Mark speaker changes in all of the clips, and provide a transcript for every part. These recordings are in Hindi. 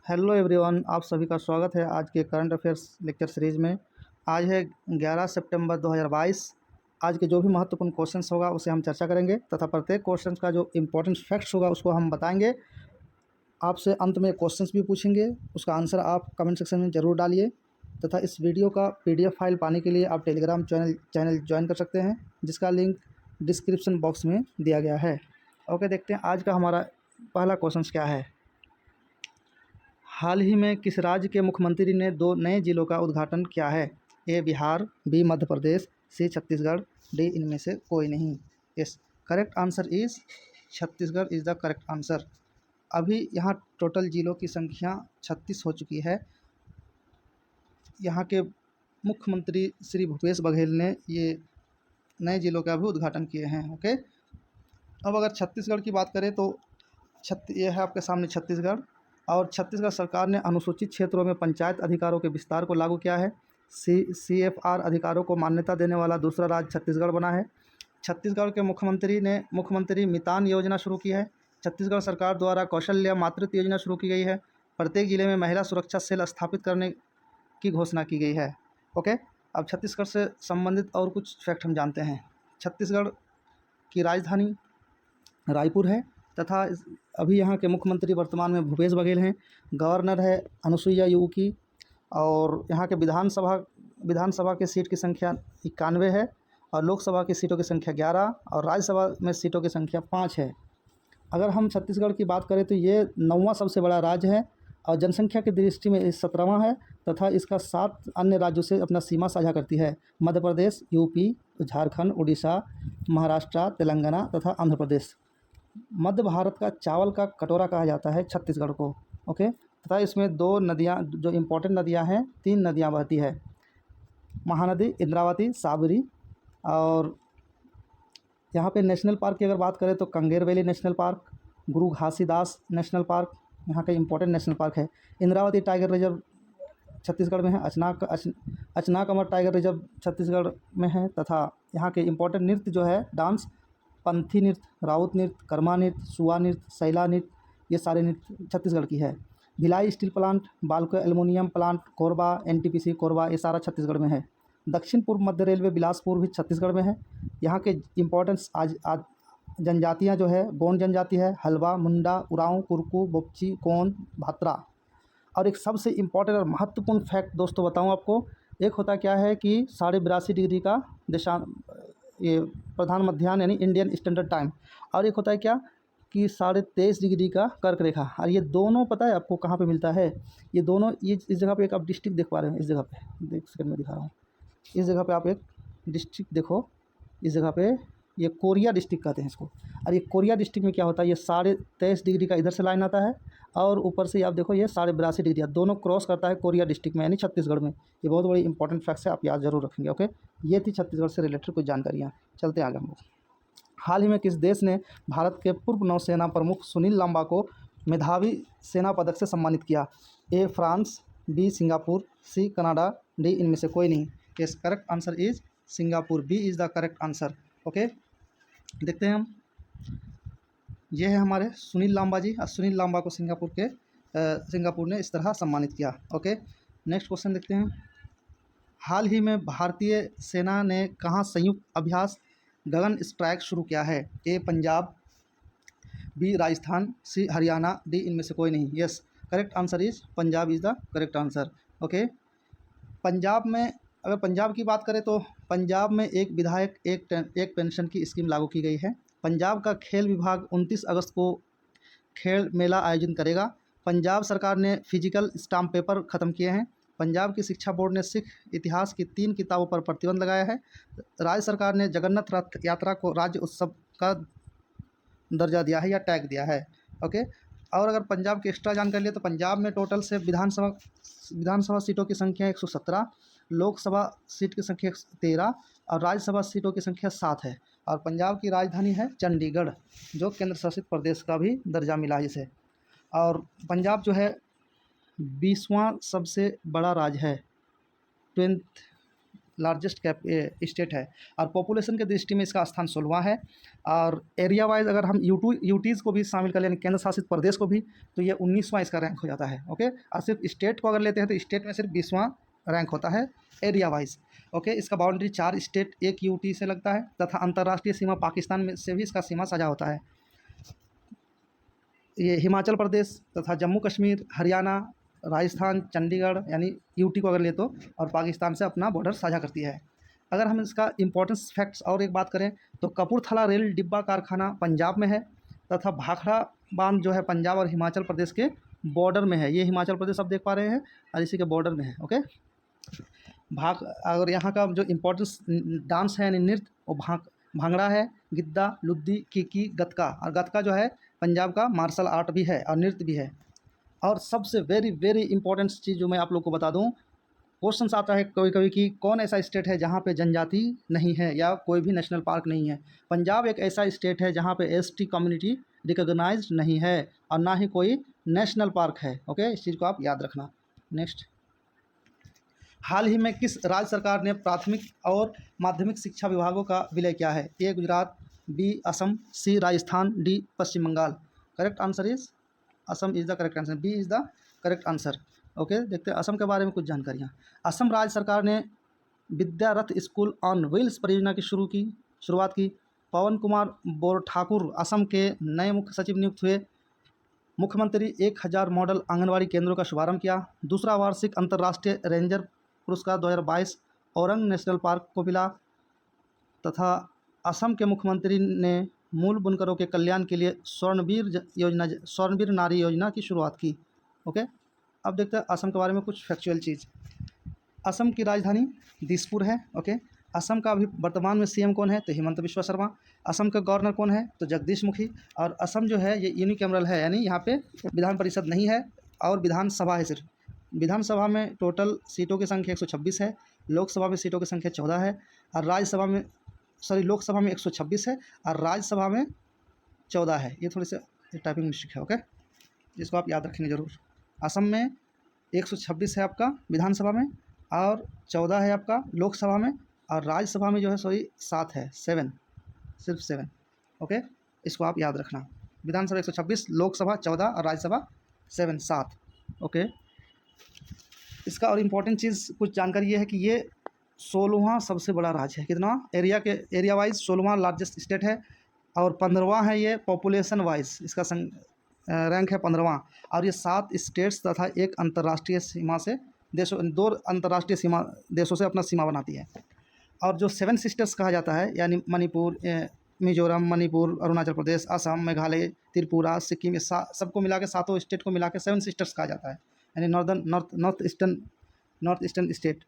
Speaker 1: हेलो एवरीवन, आप सभी का स्वागत है आज के करंट अफेयर्स लेक्चर सीरीज़ में। आज है 11 सितंबर 2022। आज के जो भी महत्वपूर्ण क्वेश्चंस होगा उसे हम चर्चा करेंगे तथा प्रत्येक क्वेश्चन का जो इम्पोर्टेंट फैक्ट्स होगा उसको हम बताएंगे। आपसे अंत में क्वेश्चंस भी पूछेंगे, उसका आंसर आप कमेंट सेक्शन में ज़रूर डालिए। तथा इस वीडियो का PDF फाइल पाने के लिए आप टेलीग्राम चैनल ज्वाइन कर सकते हैं, जिसका लिंक डिस्क्रिप्शन बॉक्स में दिया गया है। ओके, देखते हैं आज का हमारा पहला क्वेश्चन क्या है। हाल ही में किस राज्य के मुख्यमंत्री ने 2 नए जिलों का उद्घाटन किया है? ए बिहार, बी मध्य प्रदेश, सी छत्तीसगढ़, डी इनमें से कोई नहीं। Yes, correct answer is Chhattisgarh is the correct answer. अभी यहाँ टोटल जिलों की संख्या 36 हो चुकी है। यहाँ के मुख्यमंत्री श्री भूपेश बघेल ने ये नए जिलों का भी उद्घाटन किए हैं। ओके, अब अगर छत्तीसगढ़ की बात करें तो ये है आपके सामने छत्तीसगढ़। और छत्तीसगढ़ सरकार ने अनुसूचित क्षेत्रों में पंचायत अधिकारों के विस्तार को लागू किया है। CFR अधिकारों को मान्यता देने वाला दूसरा राज्य छत्तीसगढ़ बना है। छत्तीसगढ़ के मुख्यमंत्री मितान योजना शुरू की है। छत्तीसगढ़ सरकार द्वारा कौशल्य मातृत्व योजना शुरू की गई है। प्रत्येक जिले में महिला सुरक्षा सेल स्थापित करने की घोषणा की गई है। ओके, अब छत्तीसगढ़ से संबंधित और कुछ फैक्ट हम जानते हैं। छत्तीसगढ़ की राजधानी रायपुर है तथा अभी यहाँ के मुख्यमंत्री वर्तमान में भूपेश बघेल हैं। गवर्नर है अनुसुईया उइके। और यहाँ के विधानसभा के सीट की संख्या 91 है और लोकसभा की सीटों की संख्या 11 और राज्यसभा में सीटों की संख्या 5 है। अगर हम छत्तीसगढ़ की बात करें तो ये 9वां सबसे बड़ा राज्य है और जनसंख्या की दृष्टि में 17वां है तथा इसका 7 अन्य राज्यों से अपना सीमा साझा करती है। मध्य प्रदेश, यूपी, झारखंड, उड़ीसा, महाराष्ट्र, तेलंगाना तथा आंध्र प्रदेश। मध्य भारत का चावल का कटोरा कहा जाता है छत्तीसगढ़ को। ओके, तथा इसमें 2 नदियाँ जो इम्पोर्टेंट नदियाँ हैं, 3 नदियाँ बहती है। महानदी इंद्रावती, साबरी। और यहाँ पे नेशनल पार्क की अगर बात करें तो कंगेर वैली नेशनल पार्क, गुरु घासीदास नेशनल पार्क यहाँ का इम्पोर्टेंट नेशनल पार्क है। इंद्रावती टाइगर रिजर्व छत्तीसगढ़ में है। अचनाकमर टाइगर रिजर्व छत्तीसगढ़ में है। तथा यहाँ के इम्पोर्टेंट नृत्य जो है डांस, पंथी नृत्य, राउत नृत्य, कर्मा नृत्य, सुआ नृत्य, सैला नृत्य, ये सारे नृत्य छत्तीसगढ़ की है। Bhilai steel plant, Balco aluminium plant, Korba, NTPC Korba, ये सारा छत्तीसगढ़ में है। दक्षिण पूर्व मध्य रेलवे बिलासपुर भी छत्तीसगढ़ में है। यहाँ के इम्पोर्टेंट्स आज जनजातियाँ जो है, गोंड जनजाति है, हलवा, मुंडा, उरांव, कुरकू, बोपची, कोंड, भात्रा। और एक सबसे इम्पोर्टेंट और महत्वपूर्ण फैक्ट दोस्तों बताऊँ आपको, एक होता क्या है कि 82.5 डिग्री का ये प्रधान मध्याह्न यानी इंडियन स्टैंडर्ड टाइम, और एक होता है क्या कि 23.5 डिग्री का कर्क रेखा। और ये दोनों पता है आपको कहाँ पे मिलता है? ये दोनों इस जगह पे एक आप डिस्ट्रिक्ट देख पा रहे हैं। इस जगह पे एक सेकंड में दिखा रहा हूँ। इस जगह पे आप एक डिस्ट्रिक्ट देखो। इस जगह पे ये कोरिया डिस्ट्रिक्ट कहते हैं इसको। और ये कोरिया डिस्ट्रिक्ट में क्या होता है, ये 23.5 डिग्री का इधर से लाइन आता है और ऊपर से आप देखो ये 82.5 डिग्री दोनों क्रॉस करता है कोरिया डिस्ट्रिक्ट में यानी छत्तीसगढ़ में। ये बहुत बड़ी इंपॉर्टेंट फैक्ट्स है, आप याद जरूर रखेंगे। ओके, ये थी छत्तीसगढ़ से रिलेटेड कुछ जानकारियाँ। चलते आगे हम लोग। हाल ही में किस देश ने भारत के पूर्व नौसेना प्रमुख सुनील लांबा को मेधावी सेना पदक से सम्मानित किया? A France, B Singapore, C Canada, D इनमें से कोई नहीं। Yes, correct answer is Singapore. B is the correct answer. Okay, देखते हैं हम। ये है हमारे सुनील लांबा जी। और सुनील लांबा को सिंगापुर ने इस तरह सम्मानित किया। ओके, नेक्स्ट क्वेश्चन देखते हैं। हाल ही में भारतीय सेना ने कहाँ संयुक्त अभ्यास गगन स्ट्राइक शुरू किया है? ए पंजाब, बी राजस्थान, सी हरियाणा, डी इनमें से कोई नहीं। Yes, correct answer is Punjab is the correct answer. Okay, Punjab में अगर पंजाब की बात करें तो पंजाब में एक विधायक एक पेंशन की स्कीम लागू की गई है। पंजाब का खेल विभाग 29 अगस्त को खेल मेला आयोजन करेगा। पंजाब सरकार ने फिजिकल स्टाम्प पेपर ख़त्म किए हैं। पंजाब की शिक्षा बोर्ड ने सिख इतिहास की 3 किताबों पर प्रतिबंध लगाया है। राज्य सरकार ने जगन्नाथ रथ यात्रा को राज्य उत्सव का दर्जा दिया है या टैग दिया है। ओके, और अगर पंजाब की एक्स्ट्रा जानकारी लिए तो पंजाब में टोटल से विधानसभा सीटों की संख्या 117, लोकसभा सीट की संख्या 13 और राज्यसभा सीटों की संख्या 7 है। और पंजाब की राजधानी है चंडीगढ़, जो केंद्र शासित प्रदेश का भी दर्जा मिला है जिसे। और पंजाब जो है 20वां सबसे बड़ा राज्य है, 20 लार्जेस्ट कैप स्टेट है और पॉपुलेशन के दृष्टि में इसका स्थान 16वां है। और एरिया वाइज अगर हम यूटीज़ को भी शामिल कर लें, केंद्र शासित प्रदेश को भी, तो ये 19वां इसका रैंक हो जाता है। ओके, और सिर्फ स्टेट को अगर लेते हैं तो स्टेट में सिर्फ 20वां रैंक होता है एरिया वाइज। ओके, इसका बाउंड्री 4 स्टेट 1 यूटी से लगता है तथा अंतर्राष्ट्रीय सीमा पाकिस्तान में से भी इसका सीमा सजा होता है। ये हिमाचल प्रदेश तथा जम्मू कश्मीर, हरियाणा, राजस्थान, चंडीगढ़ यानी यूटी को अगर ले तो, और पाकिस्तान से अपना बॉर्डर साझा करती है। अगर हम इसका इंपॉर्टेंस फैक्ट्स और एक बात करें तो कपूरथला रेल डिब्बा कारखाना पंजाब में है तथा भाखड़ा बांध जो है पंजाब और हिमाचल प्रदेश के बॉर्डर में है। ये हिमाचल प्रदेश आप देख पा रहे हैं और इसी के बॉर्डर में है। ओके, और यहाँ का जो इम्पोर्टेंस डांस है यानी नृत्य वो भांगड़ा है, गिद्दा, लुद्दी, किकी, गतका। और गतका जो है पंजाब का मार्शल आर्ट भी है और नृत्य भी है। और सबसे वेरी वेरी इंपॉर्टेंट चीज़ जो मैं आप लोग को बता दूं, क्वेश्चन आता है कभी कभी कि कौन ऐसा स्टेट है जहाँ पे जनजाति नहीं है या कोई भी नेशनल पार्क नहीं है। पंजाब एक ऐसा स्टेट है जहाँ पे एसटी कम्युनिटी रिकॉग्नाइज्ड नहीं है और ना ही कोई नेशनल पार्क है। ओके, इस चीज़ को आप याद रखना। नेक्स्ट, हाल ही में किस राज्य सरकार ने प्राथमिक और माध्यमिक शिक्षा विभागों का विलय किया है? A Gujarat, B Assam, C Rajasthan, D Paschim Bengal. Correct answer is Assam is the correct answer, B is the correct answer. Okay, देखते हैं असम के बारे में कुछ जानकारियाँ। असम राज्य सरकार ने विद्यारथ स्कूल ऑन व्हील्स परियोजना की शुरुआत की। पवन कुमार बोरठाकुर असम के नए मुख्य सचिव नियुक्त हुए। मुख्यमंत्री 1000 मॉडल आंगनवाड़ी केंद्रों का शुभारंभ किया। दूसरा वार्षिक अंतर्राष्ट्रीय रेंजर पुरस्कार 2022 औरंग नेशनल पार्क को मिला। तथा असम के मुख्यमंत्री ने मूल बुनकरों के कल्याण के लिए स्वर्णवीर नारी योजना की शुरुआत की। ओके, अब देखते हैं असम के बारे में कुछ फैक्चुअल चीज़। असम की राजधानी दिसपुर है। ओके, असम का अभी वर्तमान में सीएम कौन है? तो हिमंत बिस्वा शर्मा। असम का गवर्नर कौन है? तो जगदीश मुखी। और असम जो है ये यूनिकैमरल है, यानी यहाँ पे विधान परिषद नहीं है और विधानसभा है सिर्फ। विधानसभा में टोटल सीटों की संख्या 126 है, लोकसभा में सीटों की संख्या 14 है और राज्यसभा में लोकसभा में 126 है और राज्यसभा में 14 है। ये थोड़ी सी टाइपिंग मिस्टेक है। ओके, इसको आप याद रखेंगे ज़रूर। असम में 126 है आपका विधानसभा में और 14 है आपका लोकसभा में और राज्यसभा में जो है 7 है, 7, सिर्फ 7। ओके, इसको आप याद रखना। विधानसभा 126, लोकसभा 14 और राज्यसभा 7। ओके, इसका और इम्पोर्टेंट चीज़ कुछ जानकारी ये है कि ये 16वां सबसे बड़ा राज्य है। कितना? एरिया वाइज 16वां लार्जेस्ट स्टेट है और 15वां है ये पॉपुलेशन वाइज। इसका रैंक है 15वां और ये 7 स्टेट्स तथा एक अंतर्राष्ट्रीय सीमा से 2 अंतर्राष्ट्रीय देशों से अपना सीमा बनाती है। और जो 7 सिस्टर्स कहा जाता है यानी मणिपुर, मिजोरम, मणिपुर, अरुणाचल प्रदेश, असम, मेघालय, त्रिपुरा, सिक्किम, ये सबको मिला के 7 स्टेट को मिला के 7 सिस्टर्स कहा जाता है, यानी नॉर्थ ईस्टर्न स्टेट।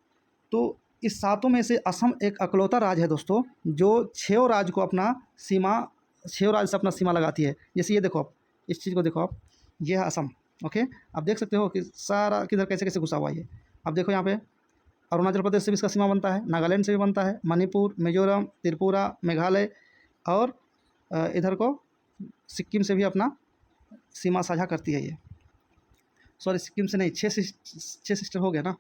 Speaker 1: तो इस 7 में से असम एक अकलौता राज्य है दोस्तों जो 6 राज्य को अपना सीमा 6 राज्य से अपना सीमा लगाती है। जैसे ये देखो आप, इस चीज़ को देखो आप, ये है असम। ओके, आप देख सकते हो कि सारा किधर कैसे कैसे घुसा हुआ है ये। अब देखो यहाँ पे अरुणाचल प्रदेश से भी इसका सीमा बनता है, नागालैंड से भी बनता है, मणिपुर, मिजोरम, त्रिपुरा, मेघालय और इधर को सिक्किम से भी अपना सीमा साझा करती है ये। सॉरी, सिक्किम से नहीं, 6 सिस्टर हो गया ना,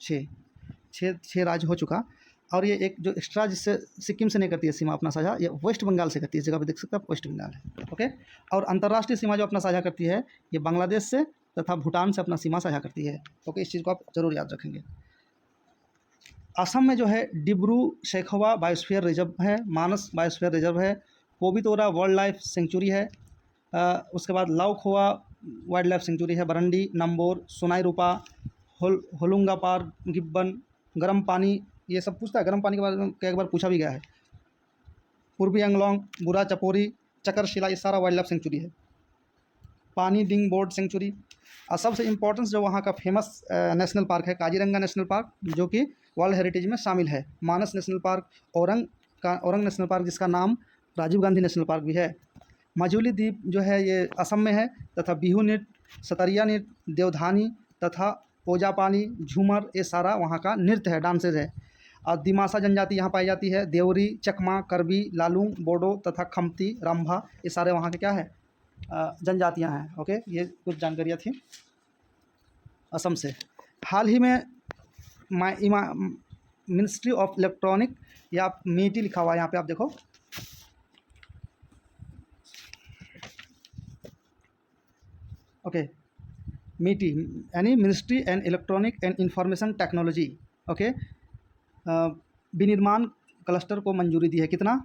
Speaker 1: 6 राज्य हो चुका। और ये एक जो एक्स्ट्रा जिससे सिक्किम से नहीं करती है सीमा अपना साझा, ये वेस्ट बंगाल से करती है। इस जगह पे देख सकते हैं आप, वेस्ट बंगाल है। ओके, और अंतर्राष्ट्रीय सीमा जो अपना साझा करती है ये बांग्लादेश से तथा भूटान से अपना सीमा साझा करती है। ओके, इस चीज़ को आप जरूर याद रखेंगे। असम में जो है डिब्रू सैखोवा बायोस्फीयर रिजर्व है, मानस बायोस्फीयर रिजर्व है, कोबितोरा वाइल्ड लाइफ सेंचुरी है, उसके बाद लाउखोवा वाइल्ड लाइफ सेंचुरी है, बरंडी, नंबोर, सोनाई रूपा, होलुंगा पार्क, गिब्बन, गर्म पानी, ये सब पूछता है। गर्म पानी के बारे में कई बार पूछा भी गया है। पूर्वी अंगलोंग, बुरा चपोरी, चकरशिला, ये सारा वाइल्ड लाइफ सेंचुरी है। पानी डिंग बोर्ड सेंचुरी। और सबसे इम्पोर्टेंस जो वहाँ का फेमस नेशनल पार्क है काजीरंगा नेशनल पार्क, जो कि वर्ल्ड हेरिटेज में शामिल है। Manas national park, Aurang national park जिसका नाम राजीव गांधी नेशनल पार्क भी है। मजूली द्वीप जो है ये असम में है तथा बिहू नृत्य, सतरिया नृत्य, देवधानी तथा ओजापानी, झूमर, ये सारा वहाँ का नृत्य है, डांसेज है। और दिमासा जनजाति यहाँ पाई जाती है। देवरी, चकमा, करबी, लालूंग, बोडो तथा खमती, रंभा, ये सारे वहाँ के क्या है जनजातियाँ हैं। ओके, ये कुछ जानकारियाँ थी असम से। हाल ही में मिनिस्ट्री ऑफ इलेक्ट्रॉनिक, या मीटी लिखा हुआ है यहाँ पे आप देखो, ओके, मीटी यानी ministry and electronic and information technology, okay, विनिर्माण क्लस्टर को मंजूरी दी है। कितना?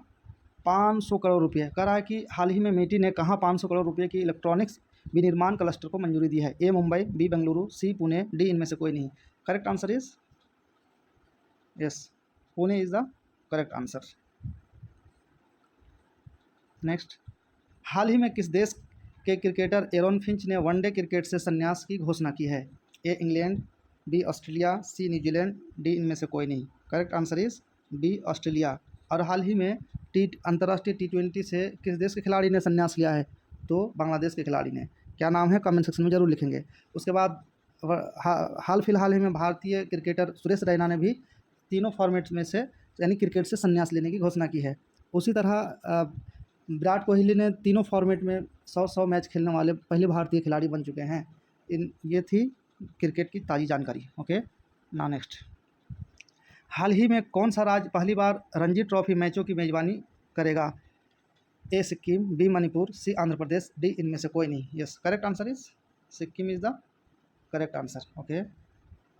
Speaker 1: 500 करोड़ रुपये। कह रहा है कि हाल ही में मीटी ने कहाँ 500 करोड़ रुपये की इलेक्ट्रॉनिक्स विनिर्माण क्लस्टर को मंजूरी दी है? A Mumbai, B Bengaluru, C Pune, D इनमें से कोई नहीं। Correct answer is yes, Pune is the correct answer. Next, हाल ही में किस देश के क्रिकेटर एरोन फिंच ने वनडे क्रिकेट से संन्यास की घोषणा की है? A England, B Australia, C New Zealand, D इनमें से कोई नहीं। Correct answer is B Australia. और हाल ही में अंतर्राष्ट्रीय T20 से किस देश के खिलाड़ी ने संन्यास लिया है? तो बांग्लादेश के खिलाड़ी ने। क्या नाम है? कमेंट सेक्शन में जरूर लिखेंगे। उसके बाद हाल फिलहाल ही में भारतीय क्रिकेटर सुरेश रैना ने भी तीनों फॉर्मेट में से यानी क्रिकेट से संन्यास लेने की घोषणा की है। उसी तरह विराट कोहली ने तीनों फॉर्मेट में 100 मैच खेलने वाले पहले भारतीय खिलाड़ी बन चुके हैं। ये थी क्रिकेट की ताज़ी जानकारी। ओके, ना नेक्स्ट, हाल ही में कौन सा राज्य पहली बार रणजी ट्रॉफी मैचों की मेज़बानी करेगा? ए सिक्किम, बी मणिपुर, सी आंध्र प्रदेश, डी इनमें से कोई नहीं। Yes, correct answer is Sikkim is the correct answer. Okay,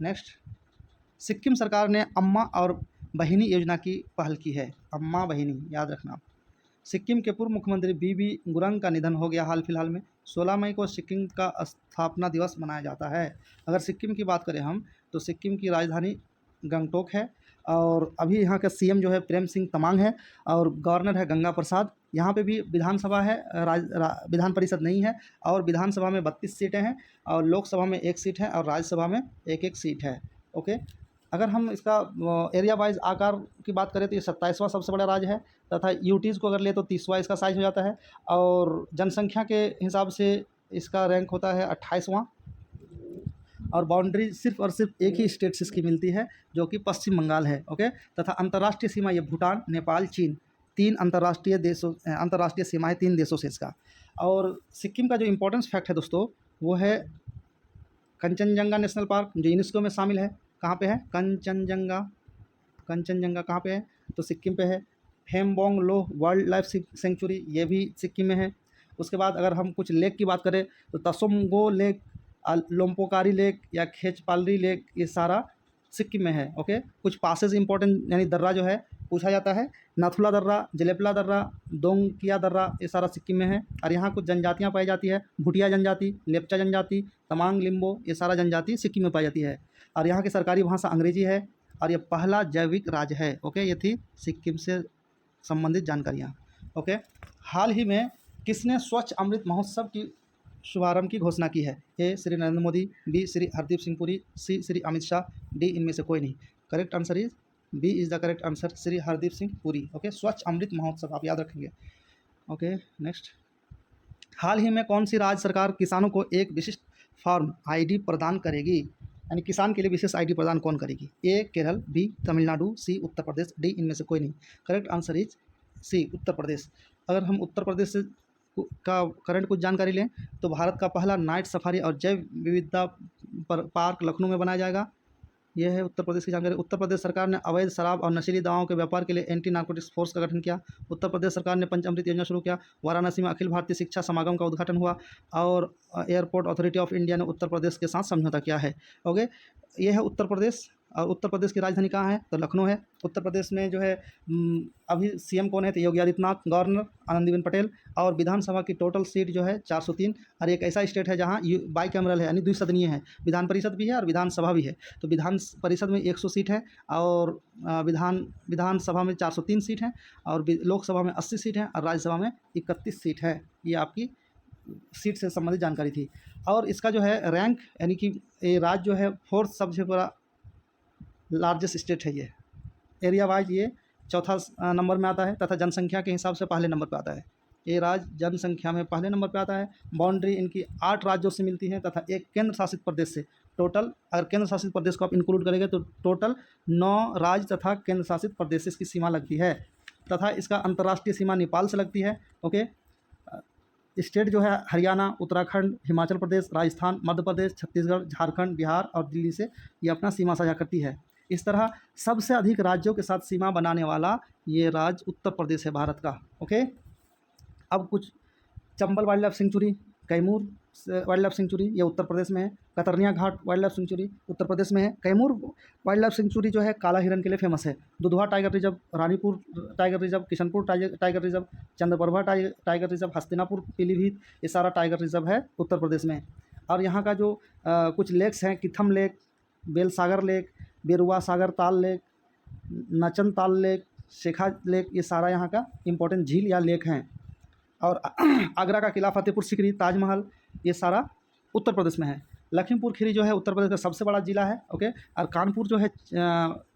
Speaker 1: next, Sikkim सरकार ने अम्मा और बहिनी योजना की पहल की है। अम्मा बहिनी याद रखना। सिक्किम के पूर्व मुख्यमंत्री बीबी गुरंग का निधन हो गया हाल फिलहाल में। 16 मई को सिक्किम का स्थापना दिवस मनाया जाता है। अगर सिक्किम की बात करें हम, तो सिक्किम की राजधानी गंगटोक है, और अभी यहाँ का सीएम जो है प्रेम सिंह तमांग है, और गवर्नर है गंगा प्रसाद। यहाँ पे भी विधानसभा है, विधान परिषद नहीं है, और विधानसभा में 32 सीटें हैं, और लोकसभा में 1 सीट है, और राज्यसभा में 1-1 सीट है। ओके, अगर हम इसका एरिया वाइज आकार की बात करें तो ये 27वां सबसे बड़ा राज्य है, तथा यूटीज़ को अगर ले तो 30वां इसका साइज हो जाता है, और जनसंख्या के हिसाब से इसका रैंक होता है 28वां, और बाउंड्री सिर्फ और सिर्फ एक ही स्टेट से इसकी मिलती है, जो कि पश्चिम बंगाल है। ओके, तथा अंतर्राष्ट्रीय सीमा ये भूटान, नेपाल, चीन, 3 अंतर्राष्ट्रीय सीमा है 3 देशों से इसका। और सिक्किम का जो इम्पोर्टेंस फैक्ट है दोस्तों, वो है कंचनजंगा नेशनल पार्क, जो यूनेस्को में शामिल है। कहाँ पे है? कंचनजंगा कहाँ पे है? तो सिक्किम पे है। हेमबोंग लो वाइल्ड लाइफ सेंचुरी, ये भी सिक्किम में है। उसके बाद अगर हम कुछ लेक की बात करें तो तसोमगो लेक, लोम्पोकारी लेक या खेचपालरी लेक, ये सारा सिक्किम में है। ओके, कुछ पासेज इंपॉर्टेंट यानी दर्रा जो है पूछा जाता है। नाथुला दर्रा, जलेपला दर्रा, दोंगकिया दर्रा, ये सारा सिक्किम में है। और यहाँ कुछ जनजातियाँ पाई जाती है, भूटिया जनजाति, लेप्चा जनजाति, तमांग लिम्बो, ये सारा जनजाति सिक्किम में पाई जाती है। और यहाँ की सरकारी भाषा अंग्रेजी है, और ये पहला जैविक राज्य है। ओके, ये थी सिक्किम से संबंधित जानकारियाँ। ओके, हाल ही में किसने स्वच्छ अमृत महोत्सव की शुभारंभ की घोषणा की है? A Shri Narendra Modi, B Shri Hardeep Singh Puri, C Shri Amit Shah, D इनमें से कोई नहीं। Correct answer is B is the correct answer, Shri Hardeep Singh Puri. Okay, Swachh Amrit महोत्सव आप याद रखेंगे। ओके, नेक्स्ट, हाल ही में कौन सी राज्य सरकार किसानों को एक विशिष्ट फार्म आईडी प्रदान करेगी? यानी किसान के लिए विशेष आईडी प्रदान कौन करेगी? ए केरल, बी तमिलनाडु, सी उत्तर प्रदेश, डी इनमें से कोई नहीं। करेक्ट आंसर इज सी उत्तर प्रदेश। अगर हम उत्तर प्रदेश से का करंट कुछ जानकारी लें तो भारत का पहला नाइट सफारी और जैव विविधता पार्क लखनऊ में बनाया जाएगा। यह है उत्तर प्रदेश की जानकारी। उत्तर प्रदेश सरकार ने अवैध शराब और नशीली दवाओं के व्यापार के लिए एंटी नार्कोटिक्स फोर्स का गठन किया। उत्तर प्रदेश सरकार ने पंचामृत योजना शुरू किया। वाराणसी में अखिल भारतीय शिक्षा समागम का उद्घाटन हुआ, और एयरपोर्ट अथॉरिटी ऑफ इंडिया ने उत्तर प्रदेश के साथ समझौता किया है। ओके, यह है उत्तर प्रदेश। और उत्तर प्रदेश की राजधानी कहाँ है? तो लखनऊ है। उत्तर प्रदेश में जो है अभी सीएम कौन है? तो योगी आदित्यनाथ, गवर्नर आनंदीबेन पटेल, और विधानसभा की टोटल सीट जो है 403। और एक ऐसा स्टेट है जहाँ बाईकैमरल है, यानी द्विसदनीय है, विधान परिषद भी है और विधानसभा भी है। तो विधान परिषद में 100 सीट है, और विधानसभा में 403 सीट है, और लोकसभा में 80 सीट है, और राज्यसभा में 31 सीट है। ये आपकी सीट से संबंधित जानकारी थी। और इसका जो है रैंक, यानी कि ये राज्य जो है 4th सबसे बड़ा लार्जेस्ट स्टेट है। ये एरिया वाइज ये 4था नंबर में आता है, तथा जनसंख्या के हिसाब से पहले नंबर पे आता है। ये राज्य जनसंख्या में पहले नंबर पे आता है। बाउंड्री इनकी 8 राज्यों से मिलती है, तथा एक केंद्र शासित प्रदेश से। टोटल अगर केंद्र शासित प्रदेश को आप इंक्लूड करेंगे तो टोटल 9 राज्य तथा केंद्र शासित प्रदेश की सीमा लगती है, तथा इसका अंतर्राष्ट्रीय सीमा नेपाल से लगती है। ओके, स्टेट जो है हरियाणा, उत्तराखंड, हिमाचल प्रदेश, राजस्थान, मध्य प्रदेश, छत्तीसगढ़, झारखंड, बिहार और दिल्ली से ये अपना सीमा साझा करती है। इस तरह सबसे अधिक राज्यों के साथ सीमा बनाने वाला ये राज्य उत्तर प्रदेश है भारत का। ओके, अब कुछ Chambal wild life sanctuary, Kaimur wild life sanctuary ये उत्तर प्रदेश में है। कतरनिया घाट wild life sanctuary Uttar Pradesh में है। कैमूर वाइल्ड लाइफ सेंचुरी जो है काला हिरन के लिए फेमस है। Dudhwa tiger reserve, Ranipur tiger reserve, Kishanpur tiger reserve, Chandraprabha tiger reserve, Hastinapur Pilibhit, ये सारा टाइगर रिजर्व है उत्तर प्रदेश में। और यहाँ का जो कुछ लेक्स हैं, किथम लेक, बेलसागर लेक, बेरुआ सागर ताल लेक, नचन ताल लेक, शेखा लेक, ये सारा यहाँ का इम्पोर्टेंट झील या लेक हैं। और आगरा का किला, फतेहपुर सीकरी, ताजमहल, ये सारा उत्तर प्रदेश में है। लखीमपुर खीरी जो है उत्तर प्रदेश का सबसे बड़ा जिला है। ओके, और कानपुर जो है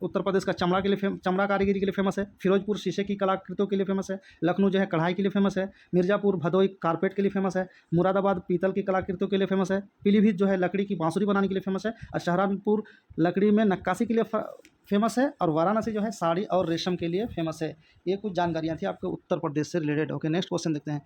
Speaker 1: उत्तर प्रदेश का चमड़ा के लिए चमड़ा कारीगरी के लिए फेमस है। फिरोजपुर शीशे की कलाकृतियों के लिए फेमस है। लखनऊ जो है कढ़ाई के लिए फेमस है। मिर्ज़ापुर भदोई कारपेट के लिए फेमस है। मुरादाबाद पीतल की कलाकृतियों के लिए फेमस है। पीलीभीत जो है लकड़ी की बांसुरी बनाने के लिए फेमस है। और सहारनपुर लकड़ी में नक्काशी के लिए फेमस है। और वाराणसी जो है साड़ी और रेशम के लिए फेमस है। ये कुछ जानकारियाँ थी आपके उत्तर प्रदेश से रिलेटेड। ओके, नेक्स्ट क्वेश्चन देखते हैं।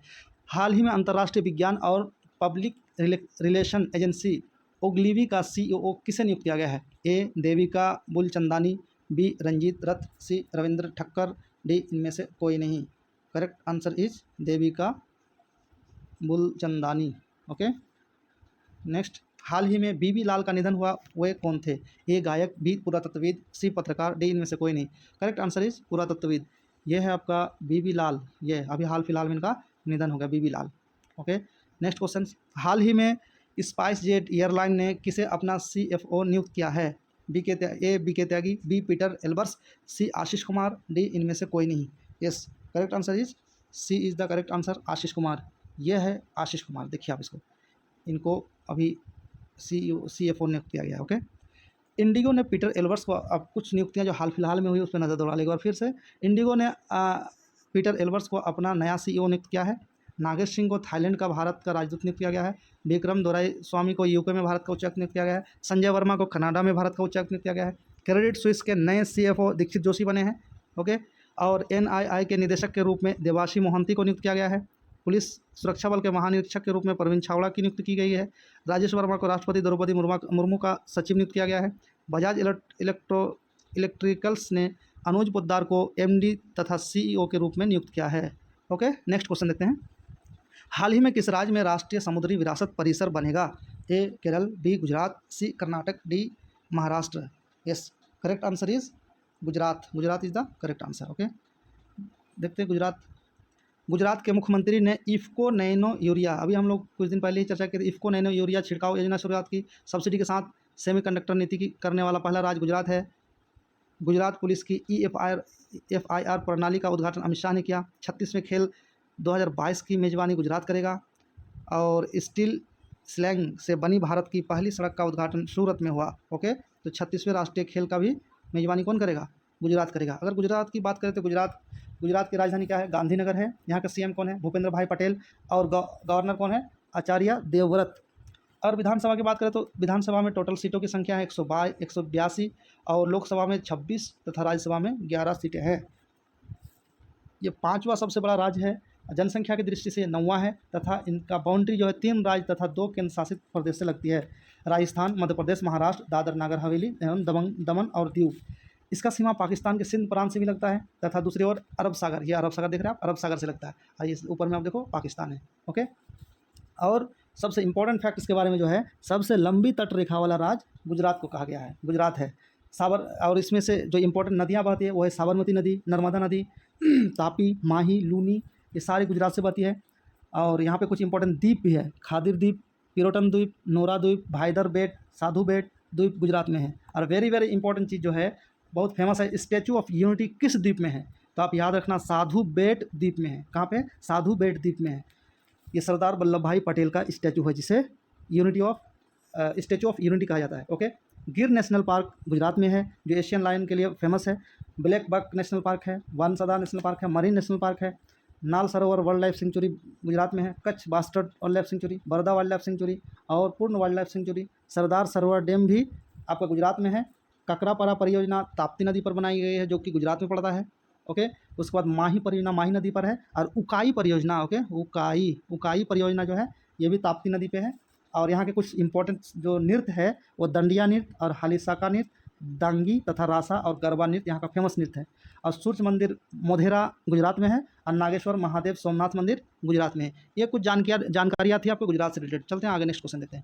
Speaker 1: हाल ही में अंतर्राष्ट्रीय विज्ञान और पब्लिक रिलेशन एजेंसी ओग्लिवी का सीईओ किसे नियुक्त किया गया है? A Devika Bulchandani, B Ranjit Rath, C Ravindra Thakkar, D इनमें से कोई नहीं। Correct answer is Devika Bulchandani. Okay, next. हाल ही में बीबी लाल का निधन हुआ, वे कौन थे? ए गायक, बी पुरातत्वविद, सी पत्रकार, डी इनमें से कोई नहीं। करेक्ट आंसर इज पुरातत्वविद। ये है आपका बीबी लाल, ये अभी हाल फिलहाल में इनका निधन हो गया, B B Lal. Okay, next question. हाल ही में स्पाइस जेट एयरलाइन ने किसे अपना CFO नियुक्त किया है? A B K Tyagi, B Peter Elbers, C Ashish Kumar, D इनमें से कोई नहीं। Yes, correct answer is C is the correct answer, Ashish Kumar. ये है आशीष कुमार, देखिए आप इसको, इनको अभी CFO नियुक्त किया गया। ओके, इंडिगो ने पीटर एल्बर्स को, अब कुछ नियुक्तियां जो हाल फिलहाल में हुई उस पर नज़र दौड़ा लेगा। और फिर से इंडिगो ने पीटर एल्बर्स को अपना नया CEO नियुक्त किया है। नागेश सिंह को थाईलैंड का भारत का राजदूत नियुक्त किया गया है। विक्रम दोराई स्वामी को UK में भारत का उच्चायुक्त नियुक्त किया गया है। संजय वर्मा को कनाडा में भारत का उच्चायुक्त नियुक्त किया गया है। क्रेडिट स्विस के नए CFO दीक्षित जोशी बने हैं। ओके, और NII के निदेशक के रूप में देवाशी मोहंती को नियुक्त किया गया है। पुलिस सुरक्षा बल के महानिरीक्षक के रूप में प्रवीण छावड़ा की नियुक्ति की गई है। राजेश वर्मा को राष्ट्रपति द्रौपदी मुर्मू का सचिव नियुक्त किया गया है। बजाज इलेक्ट्रिकल्स ने अनुज पोद्दार को MD तथा CEO के रूप में नियुक्त किया है। ओके, नेक्स्ट क्वेश्चन देखते हैं। हाल ही में किस राज्य में राष्ट्रीय समुद्री विरासत परिसर बनेगा? A Kerala, B Gujarat, C Karnataka, D Maharashtra. Yes, correct answer is Gujarat. Gujarat is the correct answer. Okay, देखते हैं गुजरात। गुजरात के मुख्यमंत्री ने इफ्को नैनो यूरिया, अभी हम लोग कुछ दिन पहले ही चर्चा की थी, इफ्को नैनो यूरिया छिड़काव योजना शुरुआत की। सब्सिडी के साथ सेमीकंडक्टर नीति की करने वाला पहला राज्य गुजरात है। गुजरात पुलिस की FIR प्रणाली का उद्घाटन अमित शाह ने किया। 36वें खेल 2022 की मेज़बानी गुजरात करेगा। और स्टील स्लैंग से बनी भारत की पहली सड़क का उद्घाटन सूरत में हुआ। ओके, तो 36वें राष्ट्रीय खेल का भी मेज़बानी कौन करेगा? गुजरात करेगा। अगर गुजरात की बात करें तो गुजरात की राजधानी क्या है? गांधीनगर है। यहाँ का CM कौन है? भूपेंद्र भाई पटेल। और गवर्नर कौन है? आचार्य देवव्रत। और विधानसभा की बात करें तो विधानसभा में टोटल सीटों की संख्या है 182 और लोकसभा में 26 तथा राज्यसभा में 11 सीटें हैं। ये 5वां सबसे बड़ा राज्य है। जनसंख्या की दृष्टि से 9वां है तथा इनका बाउंड्री जो है 3 राज्य तथा 2 केंद्र शासित प्रदेश से लगती है। राजस्थान, मध्य प्रदेश, महाराष्ट्र, दादर नागर हवेली एवं दमन और दीव। इसका सीमा पाकिस्तान के सिंध प्रांत से भी लगता है तथा दूसरी ओर अरब सागर, ये अरब सागर देख रहे हैं आप, अरब सागर से लगता है। आइए ऊपर में आप देखो पाकिस्तान है। ओके, और सबसे इंपॉर्टेंट फैक्ट इसके बारे में जो है, सबसे लंबी तट रेखा वाला राज्य गुजरात को कहा गया है, गुजरात है। और इसमें से जो इंपॉर्टेंट नदियाँ बहती है वो है साबरमती नदी, नर्मदा नदी, तापी, माही, लूनी, ये सारी गुजरात से बहती है। और यहाँ पे कुछ इंपॉर्टेंट द्वीप भी है, खादिर द्वीप, पिरोटन द्वीप, नोरा द्वीप, भाईदर बेट, साधु बेट द्वीप गुजरात में है। और वेरी इंपॉर्टेंट चीज़ जो है, बहुत फेमस है, स्टैचू ऑफ यूनिटी किस द्वीप में है? तो आप याद रखना, साधु बेट द्वीप में है। कहाँ पे? साधु बेट द्वीप में है। ये सरदार वल्लभ भाई पटेल का स्टैचू है जिसे स्टैचू ऑफ यूनिटी कहा जाता है। ओके, गिर नेशनल पार्क गुजरात में है जो एशियन लायन के लिए फेमस है। ब्लैक बक नेशनल पार्क है, वनसदा नेशनल पार्क है, मरीन नेशनल पार्क है। Nal Sarovar wildlife sanctuary Gujarat में है। Kutch bustard wildlife sanctuary, Barda wildlife sanctuary और Purna wild life sanctuary. Sardar Sarovar dam भी आपका गुजरात में है। ककरापारा परियोजना ताप्ती नदी पर बनाई गई है जो कि गुजरात में पड़ता है। ओके, उसके बाद माही परियोजना माही नदी पर है। और उकाई परियोजना, ओके, उकाई परियोजना जो है ये भी ताप्ती नदी पे है। और यहाँ के कुछ इंपॉर्टेंट जो नृत्य है वो दंडिया नृत्य और हालिसाका नृत्य डांगी तथा रासा और गरबा नृत्य यहाँ का फेमस नृत्य है। और सूर्य मंदिर मोढेरा गुजरात में है और नागेश्वर महादेव सोमनाथ मंदिर गुजरात में है। ये कुछ जानकारियाँ थी आपको गुजरात से रिलेटेड। चलते हैं आगे, नेक्स्ट क्वेश्चन देते हैं।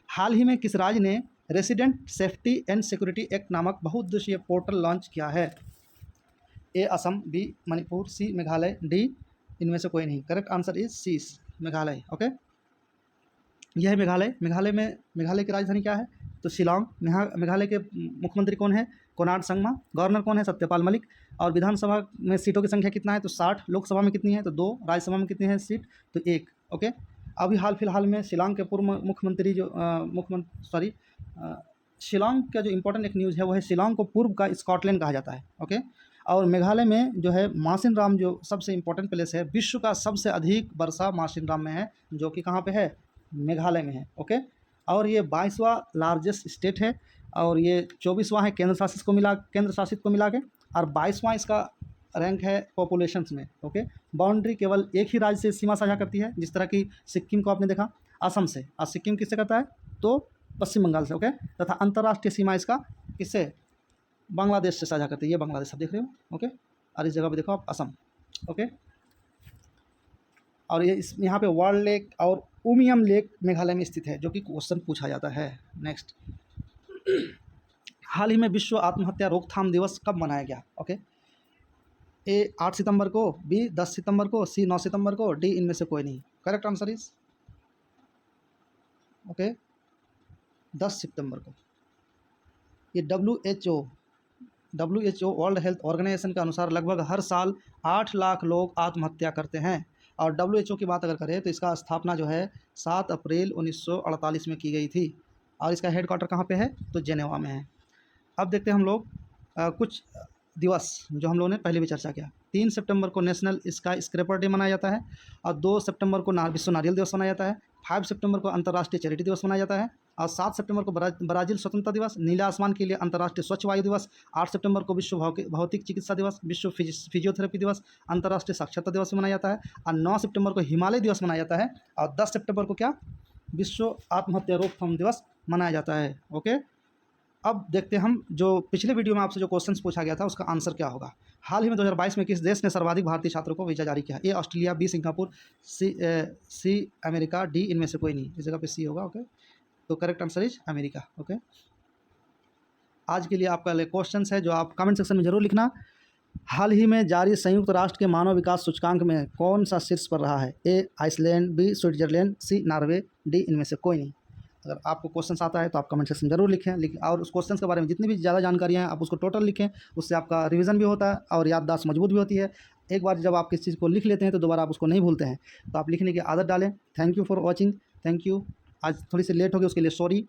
Speaker 1: हाल ही में किस राज्य ने resident safety and security act नामक बहुउद्देशीय पोर्टल लॉन्च किया है? A Assam, B Manipur, C Meghalaya, D इनमें से कोई नहीं। Correct answer is C Meghalaya. Okay, यह है मेघालय। मेघालय की राजधानी क्या है? तो शिलांग। मेघालय के मुख्यमंत्री कौन है? कोनार्ड संगमा। गवर्नर कौन है? सत्यपाल मलिक। और विधानसभा में सीटों की संख्या कितना है? तो 60। लोकसभा में कितनी है? तो 2। राज्यसभा में कितनी है सीट? तो 1। ओके, अभी हाल फिलहाल में शिलांग के पूर्व मुख्यमंत्री जो शिलांग का जो इम्पोर्टेंट एक न्यूज़ है वो है शिलांग को पूर्व का स्कॉटलैंड कहा जाता है। ओके, और मेघालय में जो है मासिन राम जो सबसे इम्पोर्टेंट प्लेस है, विश्व का सबसे अधिक वर्षा मासिन राम में है, जो कि कहाँ पे है? मेघालय में है। ओके, और ये 22वां लार्जेस्ट स्टेट है और ये 24वां है केंद्र शासित को मिला के, और 22वां इसका रैंक है पॉपुलेशंस में। ओके, बाउंड्री केवल एक ही राज्य से सीमा साझा करती है, जिस तरह की सिक्किम को आपने देखा असम से, और सिक्किम किससे करता है? तो पश्चिम बंगाल से। ओके, तथा अंतर्राष्ट्रीय सीमा इसका किससे? बांग्लादेश से साझा करते हैं। ये बांग्लादेश आप देख रहे हो। ओके, और इस जगह पे देखो आप असम। ओके, और ये यहाँ पे वर्ल्ड लेक और उमियम लेक मेघालय में स्थित है, जो कि क्वेश्चन पूछा जाता है। नेक्स्ट, हाल ही में विश्व आत्महत्या रोकथाम दिवस कब मनाया गया? ओके, ए 8 सितंबर को, बी 10 सितंबर को, सी 9 सितंबर को, डी इनमें से कोई नहीं। करेक्ट आंसर इज ओके 10 सितंबर को। ये WHO वर्ल्ड हेल्थ ऑर्गेनाइजेशन के अनुसार लगभग हर साल 8 लाख लोग आत्महत्या करते हैं। और WHO की बात अगर करें तो इसका स्थापना जो है 7 अप्रैल 1948 में की गई थी, और इसका हेडक्वार्टर कहाँ पे है? तो जेनेवा में है। अब देखते हैं हम लोग कुछ दिवस जो हम लोगों ने पहले भी चर्चा किया। 3 सितंबर को नेशनल स्काई स्क्रैपर डे मनाया जाता है, और 2 सितंबर को विश्व नारियल दिवस मनाया जाता है, 5 सितंबर को अंतर्राष्ट्रीय चैरिटी दिवस मनाया जाता है, और 7 सितंबर को ब्राज़ील स्वतंत्रता दिवस, नीला आसमान के लिए अंतर्राष्ट्रीय स्वच्छ वायु दिवस, 8 सितंबर को विश्व भौतिक चिकित्सा दिवस, विश्व फिजियोथेरेपी दिवस, अंतर्राष्ट्रीय साक्षरता दिवस मनाया जाता है, और 9 सितंबर को हिमालय दिवस मनाया जाता है, और 10 सितंबर को क्या? विश्व आत्महत्या रोकथाम दिवस मनाया जाता है। ओके, अब देखते हैं हम जो पिछले वीडियो में आपसे जो क्वेश्चंस पूछा गया था उसका आंसर क्या होगा। हाल ही में 2022 में किस देश ने सर्वाधिक भारतीय छात्रों को वीज़ा जारी किया? A Australia, B Singapore, C America, D इनमें से कोई नहीं। इस जगह पे सी होगा। ओके, तो correct answer is America. Okay, आज के लिए आपका क्वेश्चन है जो आप कमेंट सेक्शन में जरूर लिखना। हाल ही में जारी संयुक्त राष्ट्र के मानव विकास सूचकांक में कौन सा शीर्ष पर रहा है? ए आइसलैंड, बी स्विट्जरलैंड, सी नॉर्वे, डी इनमें से कोई नहीं। अगर आपको क्वेश्चन आता है तो आप कमेंट सेक्शन जरूर लिखें, और उस क्वेश्चन के बारे में जितनी भी ज़्यादा जानकारियाँ हैं आप उसको टोटल लिखें। उससे आपका रिवीजन भी होता है और याददाश्त मजबूत भी होती है। एक बार जब आप किसी चीज़ को लिख लेते हैं तो दोबारा आप उसको नहीं भूलते हैं, तो आप लिखने की आदत डालें। Thank you for watching. Thank you. आज थोड़ी सी लेट हो गई, उसके लिए सॉरी।